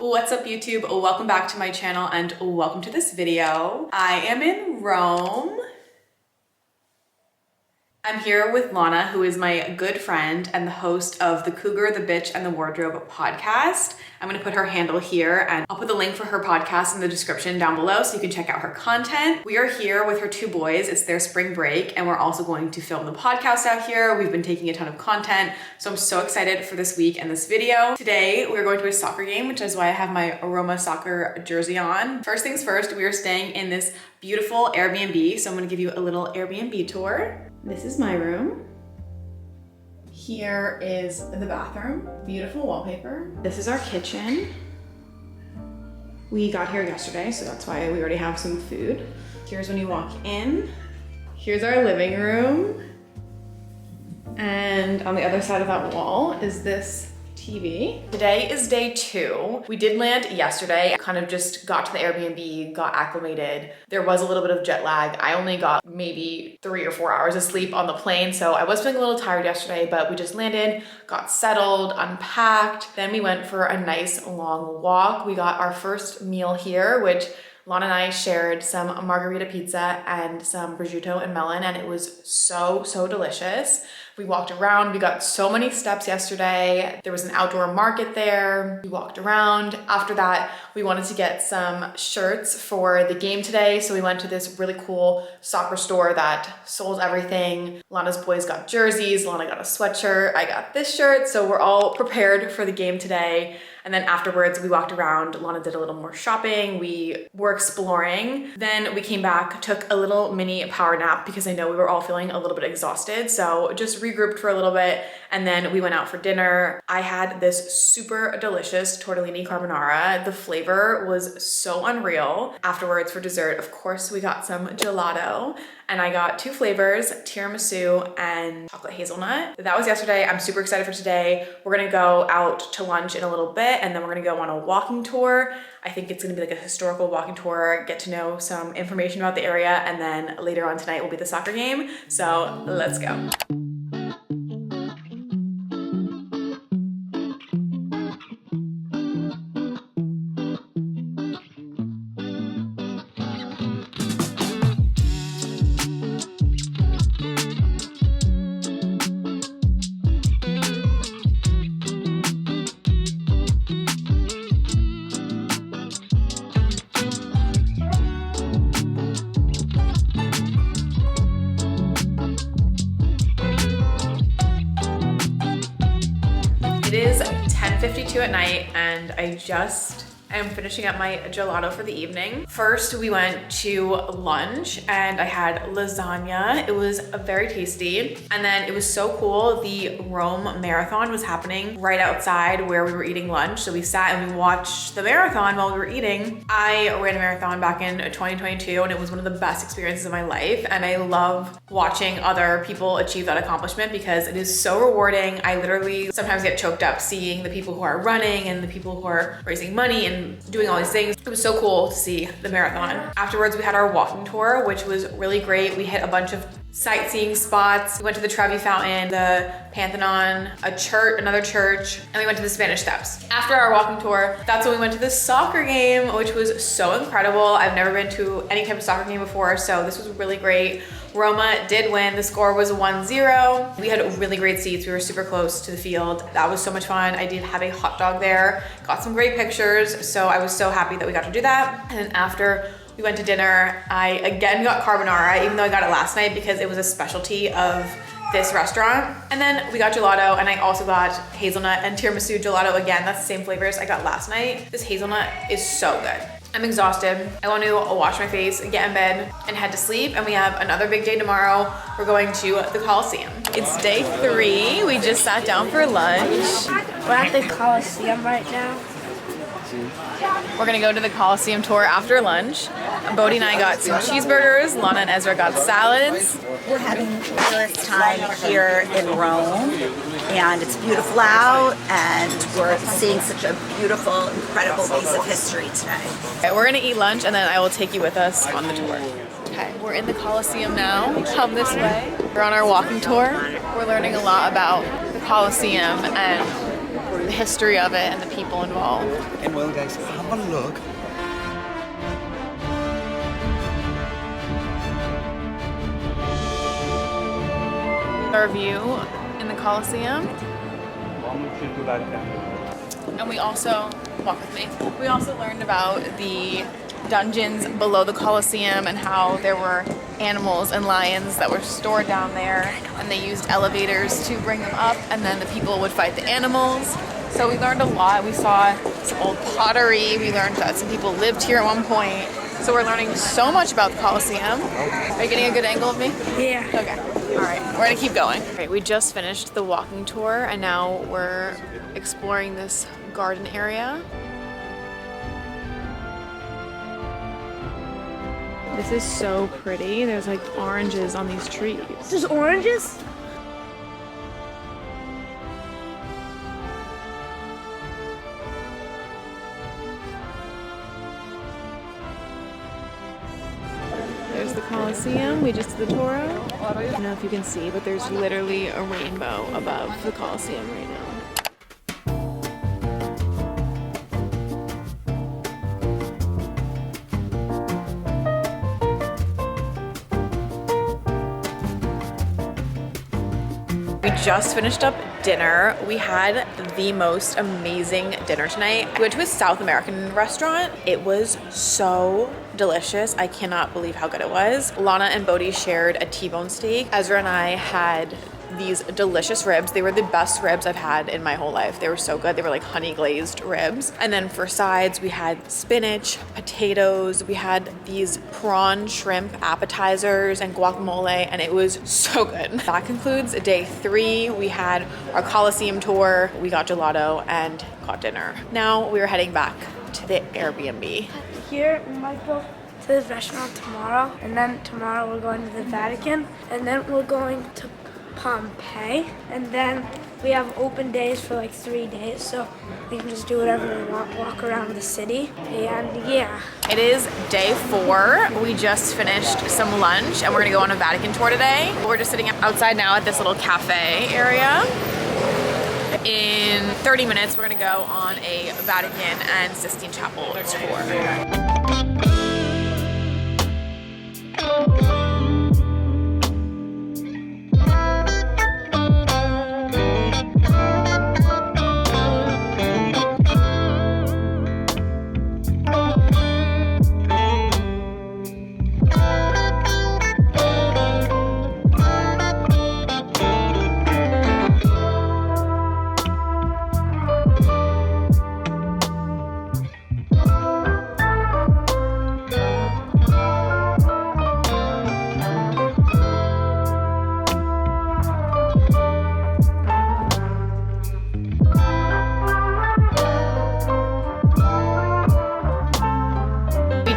What's up YouTube? Welcome back to my channel and welcome to this video. I am in Rome. I'm here with Lana, who is my good friend and the host of the Cougar, the Bitch, and the Wardrobe podcast. I'm gonna put her handle here and I'll put the link for her podcast in the description down below so you can check out her content. We are here with her two boys. It's their spring break and we're also going to film the podcast out here. We've been taking a ton of content, so I'm so excited for this week and this video. Today, we're going to a soccer game, which is why I have my Roma soccer jersey on. First things first, we are staying in this beautiful Airbnb, so I'm gonna give you a little Airbnb tour. This is my room. Here is the bathroom. Beautiful wallpaper. This is our kitchen. We got here yesterday, so that's why we already have some food. Here's when you walk in. Here's our living room. And on the other side of that wall is this TV. Today is day 2. We did land yesterday. I kind of just got to the Airbnb, got acclimated. There was a little bit of jet lag. I only got maybe 3 or 4 hours of sleep on the plane, so I was feeling a little tired yesterday, but we just landed, got settled, unpacked. Then we went for a nice long walk. We got our first meal here, which Lana and I shared some margarita pizza and some prosciutto and melon, and it was so delicious. We walked around, we got so many steps yesterday. There was an outdoor market there. We walked around. After that, we wanted to get some shirts for the game today. So we went to this really cool soccer store that sold everything. Lana's boys got jerseys, Lana got a sweatshirt, I got this shirt. So we're all prepared for the game today. And then afterwards, we walked around. Lana did a little more shopping. We were exploring. Then we came back, took a little mini power nap because I know we were all feeling a little bit exhausted. So just regrouped for a little bit. And then we went out for dinner. I had this super delicious tortellini carbonara. The flavor was so unreal. Afterwards, for dessert, of course, we got some gelato. And I got 2 flavors, tiramisu and chocolate hazelnut. That was yesterday. I'm super excited for today. We're gonna go out to lunch in a little bit and then we're gonna go on a walking tour. I think it's gonna be like a historical walking tour, get to know some information about the area, and then later on tonight will be the soccer game. So let's go. It is 10:52 at night and I just am finishing up my gelato for the evening. First, we went to lunch and I had lasagna. It was very tasty. And then it was so cool. The Rome Marathon was happening right outside where we were eating lunch. So we sat and we watched the marathon while we were eating. I ran a marathon back in 2022 and it was one of the best experiences of my life. And I love watching other people achieve that accomplishment because it is so rewarding. I literally sometimes get choked up seeing the people who are running and the people who are raising money and doing all these things. It was so cool to see the marathon. Afterwards, we had our walking tour, which was really great. We hit a bunch of sightseeing spots. We went to the Trevi Fountain, the Pantheon, a church, another church, and we went to the Spanish Steps. After our walking tour, that's when we went to the soccer game, which was so incredible. I've never been to any type of soccer game before, so this was really great. Roma did win. The score was 1-0. We had really great seats. We were super close to the field. That was so much fun. I did have a hot dog there, got some great pictures, so I was so happy that we got to do that. And then after we went to dinner, I again got carbonara, even though I got it last night because it was a specialty of this restaurant. And then we got gelato and I also got hazelnut and tiramisu gelato again. That's the same flavors I got last night. This hazelnut is so good. I'm exhausted. I want to wash my face, get in bed, and head to sleep. And we have another big day tomorrow. We're going to the Coliseum. It's day 3. We just sat down for lunch. We're at the Coliseum right now. We're gonna go to the Coliseum tour after lunch. Bodhi and I got some cheeseburgers. Lana and Ezra got salads. We're having the first time here in Rome, and it's beautiful out, and we're seeing such a beautiful, incredible piece of history today. Okay, we're gonna eat lunch, and then I will take you with us on the tour. Okay, we're in the Coliseum now. Come this way. We're on our walking tour. We're learning a lot about the Coliseum and the history of it and the people involved. And well guys, have a look. Our view in the Colosseum. And we also, walk with me, we also learned about the dungeons below the Colosseum and how there were animals and lions that were stored down there, and they used elevators to bring them up, and then the people would fight the animals. So we learned a lot. We saw some old pottery. We learned that some people lived here at one point. So we're learning so much about the Colosseum. Are you getting a good angle of me? Yeah. Okay. All right, we're gonna keep going. All right, we just finished the walking tour and now we're exploring this garden area. This is so pretty. There's like oranges on these trees. There's oranges? There's the Colosseum. We just did the tour. I don't know if you can see, but there's literally a rainbow above the Colosseum right now. We just finished up dinner. We had the most amazing dinner tonight. We went to a South American restaurant. It was so delicious. I cannot believe how good it was. Lana and Bodhi shared a T-bone steak. Ezra and I had these delicious ribs. They were the best ribs I've had in my whole life. They were so good. They were like honey glazed ribs. And then for sides, we had spinach, potatoes. We had these prawn shrimp appetizers and guacamole, and it was so good. That concludes day 3. We had our Colosseum tour. We got gelato and got dinner. Now we are heading back to the Airbnb. Here, we might go to the restaurant tomorrow, and then tomorrow we're going to the Vatican, and then we're going to Pompeii, and then we have open days for like 3 days, so we can just do whatever we want, walk around the city, and yeah. It is day 4. We just finished some lunch and we're gonna go on a Vatican tour today. We're just sitting outside now at this little cafe area. In 30 minutes, we're gonna go on a Vatican and Sistine Chapel tour.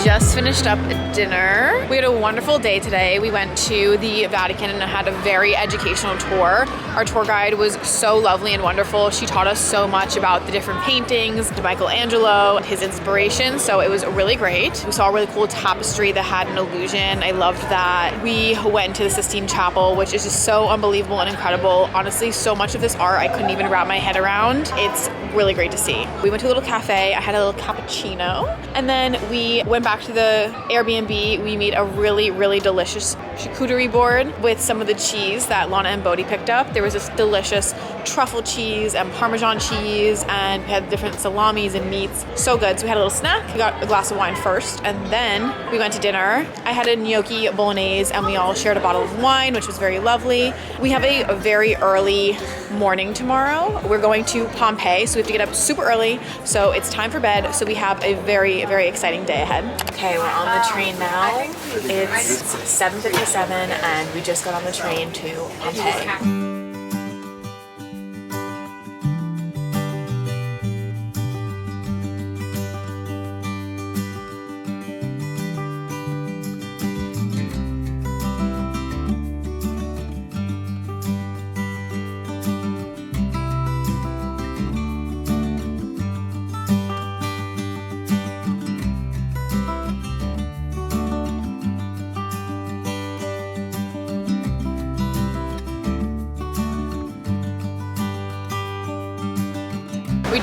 Just finished up dinner. We had a wonderful day today. We went to the Vatican and had a very educational tour. Our tour guide was so lovely and wonderful. She taught us so much about the different paintings, Michelangelo, his inspiration, so it was really great. We saw a really cool tapestry that had an illusion. I loved that. We went to the Sistine Chapel, which is just so unbelievable and incredible. Honestly, so much of this art I couldn't even wrap my head around. It's really great to see. We went to a little cafe. I had a little cappuccino, and then we went back to the Airbnb. We made a really, really delicious charcuterie board with some of the cheese that Lana and Bodhi picked up. There was this delicious truffle cheese and Parmesan cheese, and we had different salamis and meats. So good. So we had a little snack. We got a glass of wine first, and then we went to dinner. I had a gnocchi bolognese, and we all shared a bottle of wine, which was very lovely. We have a very early morning tomorrow. We're going to Pompeii, so we have to get up super early. So it's time for bed. So we have a very, very exciting day ahead. Okay, we're on the train now. It's 7:57 and we just got on the train to Pompeii.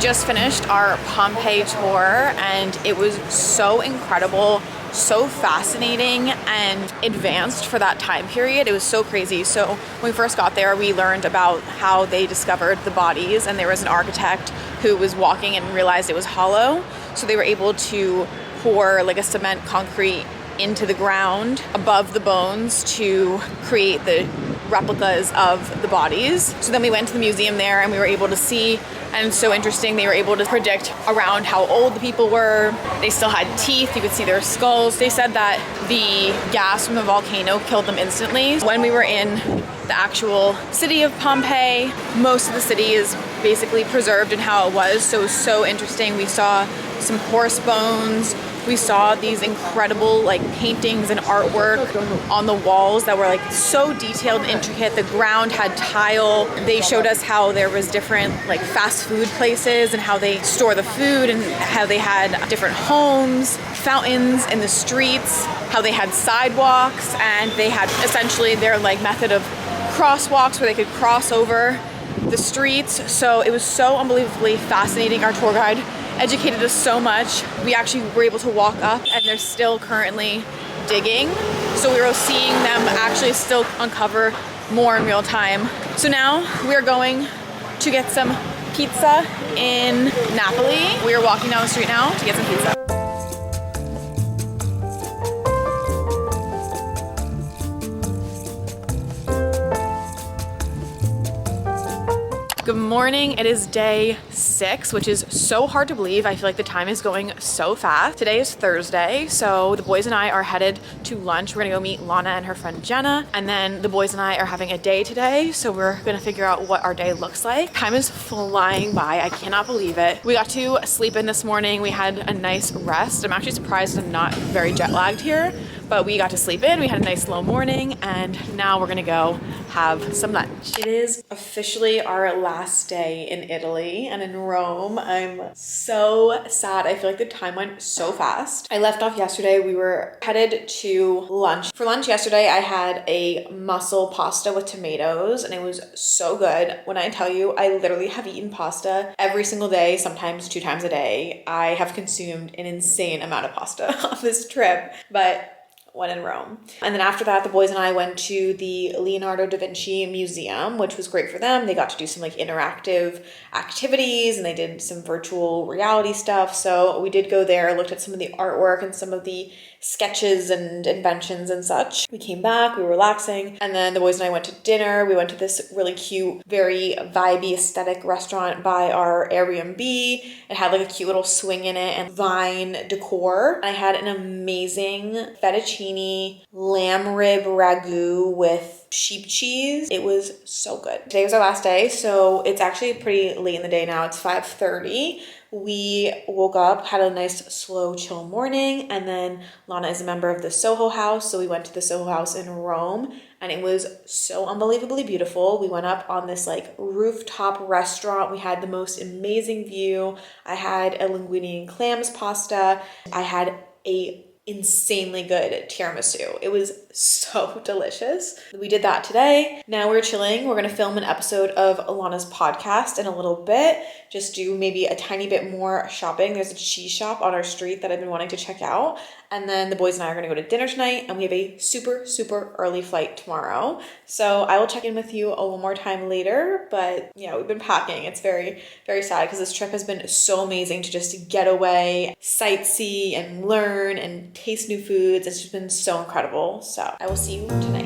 just finished our Pompeii tour and it was so incredible, so fascinating and advanced for that time period. It was so crazy. So when we first got there, we learned about how they discovered the bodies, and there was an architect who was walking and realized it was hollow. So they were able to pour like a cement concrete into the ground above the bones to create the replicas of the bodies. So then we went to the museum there and we were able to see, and it's so interesting, they were able to predict around how old the people were. They still had teeth, you could see their skulls. They said that the gas from the volcano killed them instantly. When we were in the actual city of Pompeii, most of the city is basically preserved in how it was, so it was so interesting. We saw some horse bones. We saw these incredible like paintings and artwork on the walls that were like so detailed and intricate. The ground had tile. They showed us how there was different like fast food places and how they store the food, and how they had different homes, fountains in the streets, how they had sidewalks, and they had essentially their like method of crosswalks where they could cross over the streets. So it was so unbelievably fascinating. Our tour guide educated us so much. We actually were able to walk up and they're still currently digging. So we were seeing them actually still uncover more in real time. So now we're going to get some pizza in Napoli. We are walking down the street now to get some pizza. Good morning. It is day 6, which is so hard to believe. I feel like the time is going so fast. Today is Thursday, so the boys and I are headed to lunch. We're gonna go meet Lana and her friend Jenna, and then the boys and I are having a day today, so we're gonna figure out what our day looks like. Time is flying by. I cannot believe it. We got to sleep in this morning. We had a nice rest. I'm actually surprised I'm not very jet lagged here, but we got to sleep in. We had a nice slow morning, and now we're gonna go have some lunch. It is officially our last day in Italy and in Rome. I'm so sad. I feel like the time went so fast. I left off yesterday. We were headed to lunch. For lunch yesterday, I had a mussel pasta with tomatoes, and it was so good. When I tell you, I literally have eaten pasta every single day, sometimes 2 times a day. I have consumed an insane amount of pasta on this trip, but when in Rome. And then after that, the boys and I went to the Leonardo da Vinci Museum, which was great for them. They got to do some like interactive activities and they did some virtual reality stuff. So we did go there, looked at some of the artwork and some of the sketches and inventions and such. We came back, we were relaxing, and then the boys and I went to dinner. We went to this really cute, very vibey aesthetic restaurant by our Airbnb. It had like a cute little swing in it and vine decor. I had an amazing fettuccine lamb rib ragu with sheep cheese. It was so good. Today was our last day, so it's actually pretty late in the day now. It's 5:30. We woke up, had a nice slow chill morning, and then Lana is a member of the Soho House, so we went to the Soho House in Rome, and it was so unbelievably beautiful. We went up on this like rooftop restaurant. We had the most amazing view. I had a linguine and clams pasta. I had a insanely good tiramisu. It was so delicious. We did that today. Now we're chilling. We're gonna film an episode of Lana's podcast in a little bit. Just do maybe a tiny bit more shopping. There's a cheese shop on our street that I've been wanting to check out. And then the boys and I are gonna go to dinner tonight, and we have a super, super early flight tomorrow. So I will check in with you one more time later, but yeah, we've been packing. It's very, very sad because this trip has been so amazing to just get away, sightsee and learn and taste new foods. It's just been so incredible. So I will see you tonight.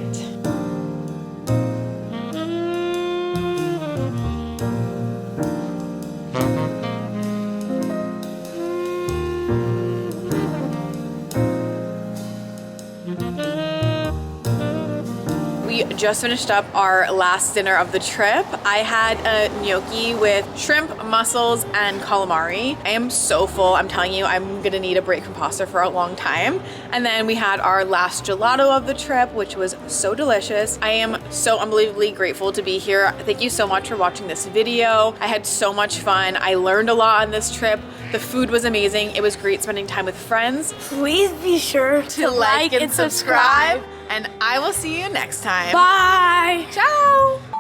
We just finished up our last dinner of the trip. I had a gnocchi with shrimp, mussels, and calamari. I am so full. I'm telling you, I'm gonna need a break from pasta for a long time. And then we had our last gelato of the trip, which was so delicious. I am so unbelievably grateful to be here. Thank you so much for watching this video. I had so much fun. I learned a lot on this trip. The food was amazing. It was great spending time with friends. Please be sure to like and subscribe. And I will see you next time. Bye. Ciao.